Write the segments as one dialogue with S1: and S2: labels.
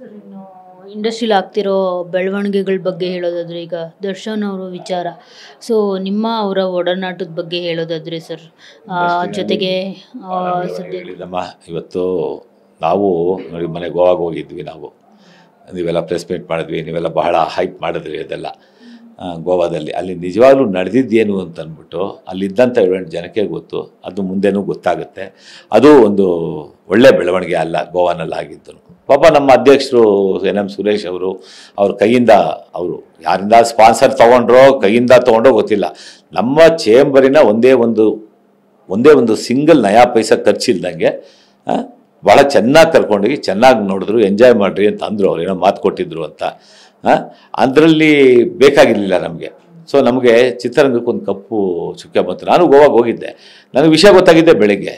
S1: Sir ಇನ್ನು ಇಂಡಸ್ಟ್ರಿಲಿ ಆಗ್ತಿರೋ ಬೆಳವಣಿಗೆಗಳ ಬಗ್ಗೆ ಹೇಳೋದಾದರೆ ಈಗ ದರ್ಶನ್ ಅವರು ವಿಚಾರ, ಸೊ ನಿಮ್ಮ ಅವರ ಒಡನಾಟದ ಬಗ್ಗೆ ಹೇಳೋದಾದರೆ ಸರ್, ಜೊತೆಗೆ ಸದ್ಯ
S2: ಹೇಳಿದಮ್ಮ ಇವತ್ತು ನಾವು ನೋಡಿ ಮನೆ ಗೋವಾಗೆ ಹೋಗಿದ್ವಿ, ನಾವು ನೀವೆಲ್ಲ ಪ್ರೆಸ್ ಮೀಟ್ ಮಾಡಿದ್ವಿ, ನೀವೆಲ್ಲ ಬಹಳ ಹೈಪ್ ಮಾಡಿದ್ರಿ ಅದೆಲ್ಲ ಗೋವಾದಲ್ಲಿ. ಅಲ್ಲಿ ನಿಜವಾಗ್ಲೂ ನಡೆದಿದ್ದೇನು ಅಂತ ಅಂದ್ಬಿಟ್ಟು ಅಲ್ಲಿದ್ದಂಥ ಇವೆಂಟ್ ಜನಕ್ಕೆ ಗೊತ್ತು, ಅದು ಮುಂದೆನೂ ಗೊತ್ತಾಗುತ್ತೆ. ಅದು ಒಂದು ಒಳ್ಳೆ ಬೆಳವಣಿಗೆ ಅಲ್ಲ ಗೋವಾನಲ್ಲಿ ಆಗಿದ್ದು. ಪಾಪ ನಮ್ಮ ಅಧ್ಯಕ್ಷರು NM ಸುರೇಶ್ ಅವರು ಅವ್ರ ಕೈಯಿಂದ, ಅವರು ಯಾರಿಂದ ಸ್ಪಾನ್ಸರ್ ತೊಗೊಂಡ್ರೋ ಕೈಯಿಂದ ತೊಗೊಂಡ್ರೋ ಗೊತ್ತಿಲ್ಲ, ನಮ್ಮ ಚೇಂಬರಿನ ಒಂದೇ ಒಂದು ಸಿಂಗಲ್ ನಯಾ ಪೈಸಾ ಖರ್ಚಿಲ್ದಂಗೆ ಭಾಳ ಚೆನ್ನಾಗಿ ಕರ್ಕೊಂಡೋಗಿ ಚೆನ್ನಾಗಿ ನೋಡಿದ್ರು, ಎಂಜಾಯ್ ಮಾಡಿರಿ ಅಂತ ಅಂದರು. ಅವ್ರು ಏನೋ ಮಾತು ಕೊಟ್ಟಿದ್ರು ಅಂತ. ಅದರಲ್ಲಿ ಬೇಕಾಗಿರಲಿಲ್ಲ ನಮಗೆ. ಸೊ ನಮಗೆ ಚಿತ್ರರಂಗಕ್ಕೆ ಒಂದು ಕಪ್ಪು ಚುಕ್ಕೆ ಬಂತು. ನಾನು ಗೋವಾಗೆ ಹೋಗಿದ್ದೆ, ನನಗೆ ವಿಷಯ ಗೊತ್ತಾಗಿದ್ದೆ ಬೆಳಿಗ್ಗೆ.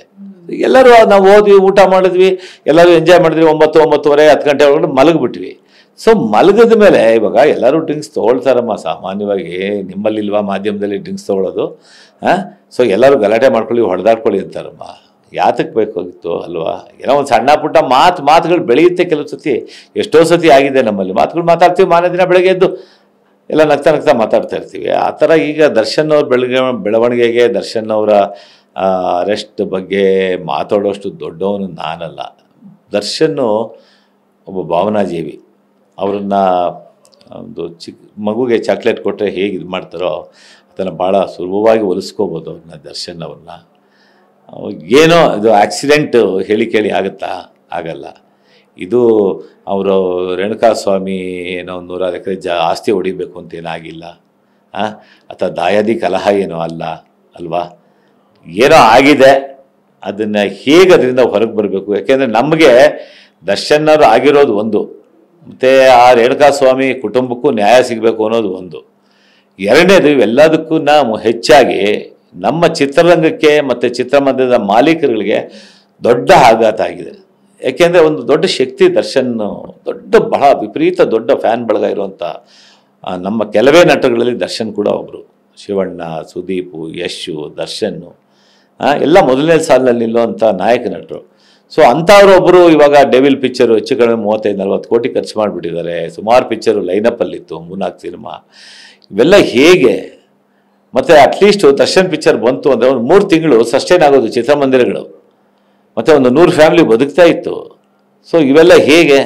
S2: ಎಲ್ಲರೂ ನಾವು ಹೋದ್ವಿ, ಊಟ ಮಾಡಿದ್ವಿ, ಎಲ್ಲರೂ ಎಂಜಾಯ್ ಮಾಡಿದ್ವಿ. 9-9:30 10 ಗಂಟೆ ಒಳಗಡೆ ಮಲಗಿಬಿಟ್ವಿ. ಸೊ ಮಲಗಿದ ಮೇಲೆ ಇವಾಗ ಎಲ್ಲರೂ ಡ್ರಿಂಕ್ಸ್ ತೊಗೊಳ್ತಾರಮ್ಮ ಸಾಮಾನ್ಯವಾಗಿ. ನಿಮ್ಮಲ್ಲಿಲ್ವಾ ಮಾಧ್ಯಮದಲ್ಲಿ ಡ್ರಿಂಕ್ಸ್ ತೊಗೊಳ್ಳೋದು? ಸೊ ಎಲ್ಲರೂ ಗಲಾಟೆ ಮಾಡ್ಕೊಳ್ಳಿ, ಹೊಡೆದಾಡ್ಕೊಳ್ಳಿ ಅಂತಾರಮ್ಮ. ಯಾತಕ್ಕೆ ಬೇಕಾಗಿತ್ತು ಅಲ್ವಾ? ಏನೋ ಒಂದು ಸಣ್ಣ ಪುಟ್ಟ ಮಾತುಗಳು ಬೆಳೆಯುತ್ತೆ. ಕೆಲವು ಸತಿ, ಎಷ್ಟೋ ಸತಿ ಆಗಿದೆ ನಮ್ಮಲ್ಲಿ ಮಾತುಗಳು ಮಾತಾಡ್ತೀವಿ, ಮಾರನೇ ದಿನ ಬೆಳಗ್ಗೆ ಎದ್ದು ಎಲ್ಲ ನಗ್ತಾ ಮಾತಾಡ್ತಾ ಇರ್ತೀವಿ. ಆ ಥರ ಈಗ ದರ್ಶನ್ ಅವ್ರ ಬೆಳವಣಿಗೆಗೆ, ದರ್ಶನ್ ಅವರ ಅರೆಸ್ಟ್ ಬಗ್ಗೆ ಮಾತಾಡೋಷ್ಟು ದೊಡ್ಡವನು ನಾನಲ್ಲ. ದರ್ಶನ್ನು ಒಬ್ಬ ಭಾವನಾಜೀವಿ. ಅವ್ರನ್ನ ಒಂದು ಚಿಕ್ಕ ಮಗುಗೆ ಚಾಕ್ಲೇಟ್ ಕೊಟ್ಟರೆ ಹೇಗೆ ಇದು ಮಾಡ್ತಾರೋ ಅದನ್ನು ಭಾಳ ಸುಲಭವಾಗಿ ಹೊಲಿಸ್ಕೋಬೋದು ಅವ್ರನ್ನ, ದರ್ಶನ್ ಅವ್ರನ್ನ. ಏನೋ ಇದು ಆಕ್ಸಿಡೆಂಟ್ ಹೇಳಿ ಕೇಳಿ ಆಗುತ್ತಾ? ಆಗಲ್ಲ. ಇದು ಅವರು ರೇಣುಕಾಸ್ವಾಮಿ ಏನೋ 100 ಎಕರೆ ಆಸ್ತಿ ಹೊಡಿಬೇಕು ಅಂತ ಏನಾಗಿಲ್ಲ, ಅಥವಾ ದಾಯಾದಿ ಕಲಹ ಏನೋ ಅಲ್ಲ ಅಲ್ವಾ? ಏನೋ ಆಗಿದೆ, ಅದನ್ನು ಹೇಗೆ ಅದರಿಂದ ಹೊರಗೆ ಬರಬೇಕು. ಯಾಕೆಂದರೆ ನಮಗೆ ದರ್ಶನ್ ಅವರು ಆಗಿರೋದು ಒಂದು, ಮತ್ತು ಆ ರೇಣುಕಾಸ್ವಾಮಿ ಕುಟುಂಬಕ್ಕೂ ನ್ಯಾಯ ಸಿಗಬೇಕು ಅನ್ನೋದು ಒಂದು. ಎರಡನೇದು, ಇವೆಲ್ಲದಕ್ಕೂ ನಾವು ಹೆಚ್ಚಾಗಿ ನಮ್ಮ ಚಿತ್ರರಂಗಕ್ಕೆ ಮತ್ತು ಚಿತ್ರಮಂದಿರದ ಮಾಲೀಕರುಗಳಿಗೆ ದೊಡ್ಡ ಆಘಾತ ಆಗಿದೆ. ಯಾಕೆಂದರೆ ಒಂದು ದೊಡ್ಡ ಶಕ್ತಿ ದರ್ಶನ್, ಬಹಳ ವಿಪರೀತ ದೊಡ್ಡ ಫ್ಯಾನ್ ಬಳಗ ಇರುವಂಥ ನಮ್ಮ ಕೆಲವೇ ನಟಗಳಲ್ಲಿ ದರ್ಶನ್ ಕೂಡ ಒಬ್ಬರು. ಶಿವಣ್ಣ, ಸುದೀಪು, ಯಶು, ದರ್ಶನ್ನು ಎಲ್ಲ ಮೊದಲನೇ ಸಾಲಿನಲ್ಲಿ ನಿಲ್ಲುವಂಥ ನಾಯಕ ನಟರು. ಸೊ ಅಂಥವ್ರೊಬ್ಬರು ಇವಾಗ ಡೆವಿಲ್ ಪಿಕ್ಚರು ಹೆಚ್ಚು ಕಡಿಮೆ 35-40 ಕೋಟಿ ಖರ್ಚು ಮಾಡಿಬಿಟ್ಟಿದ್ದಾರೆ. ಸುಮಾರು ಪಿಕ್ಚರು ಲೈನಪ್ಪಲ್ಲಿತ್ತು, 3-4 ಸಿನಿಮಾ. ಇವೆಲ್ಲ ಹೇಗೆ? ಮತ್ತು ಅಟ್ಲೀಸ್ಟ್ ದರ್ಶನ್ ಪಿಕ್ಚರ್ ಬಂತು ಅಂದರೆ ಒಂದು 3 ತಿಂಗಳು ಸಸ್ಟೈನ್ ಆಗೋದು ಚಿತ್ರಮಂದಿರಗಳು, ಮತ್ತು ಒಂದು 100 ಫ್ಯಾಮಿಲಿ ಬದುಕ್ತಾ ಇತ್ತು. ಸೊ ಇವೆಲ್ಲ ಹೇಗೆ?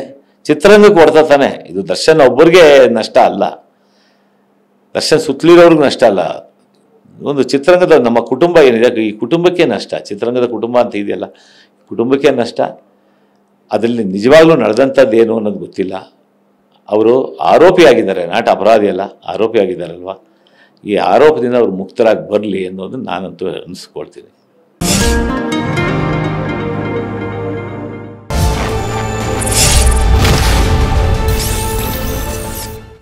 S2: ಚಿತ್ರರಂಗಕ್ಕೆ ಹೊಡ್ತಾ ತಾನೆ. ಇದು ದರ್ಶನ್ ಒಬ್ಬರಿಗೆ ನಷ್ಟ ಅಲ್ಲ, ದರ್ಶನ್ ಸುತ್ತಲಿರೋರ್ಗೆ ನಷ್ಟ ಅಲ್ಲ. ಒಂದು ಚಿತ್ರರಂಗದ ನಮ್ಮ ಕುಟುಂಬ ಏನಿದೆ, ಈ ಕುಟುಂಬಕ್ಕೆ ನಷ್ಟ. ಚಿತ್ರರಂಗದ ಕುಟುಂಬ ಅಂತ ಇದೆಯಲ್ಲ, ಕುಟುಂಬಕ್ಕೆ ನಷ್ಟ. ಅದರಲ್ಲಿ ನಿಜವಾಗ್ಲೂ ನಡೆದಂಥದ್ದು ಏನು ಅನ್ನೋದು ಗೊತ್ತಿಲ್ಲ. ಅವರು ಆರೋಪಿಯಾಗಿದ್ದಾರೆ, ನಾಟ ಅಪರಾಧಿ ಅಲ್ಲ, ಆರೋಪಿಯಾಗಿದ್ದಾರಲ್ವ. ಈ ಆರೋಪದಿಂದ ಅವರು ಮುಕ್ತರಾಗಿ ಬರಲಿ ಅನ್ನೋದು ನಾನಂತೂ ಅನಿಸ್ಕೊಳ್ತೀನಿ.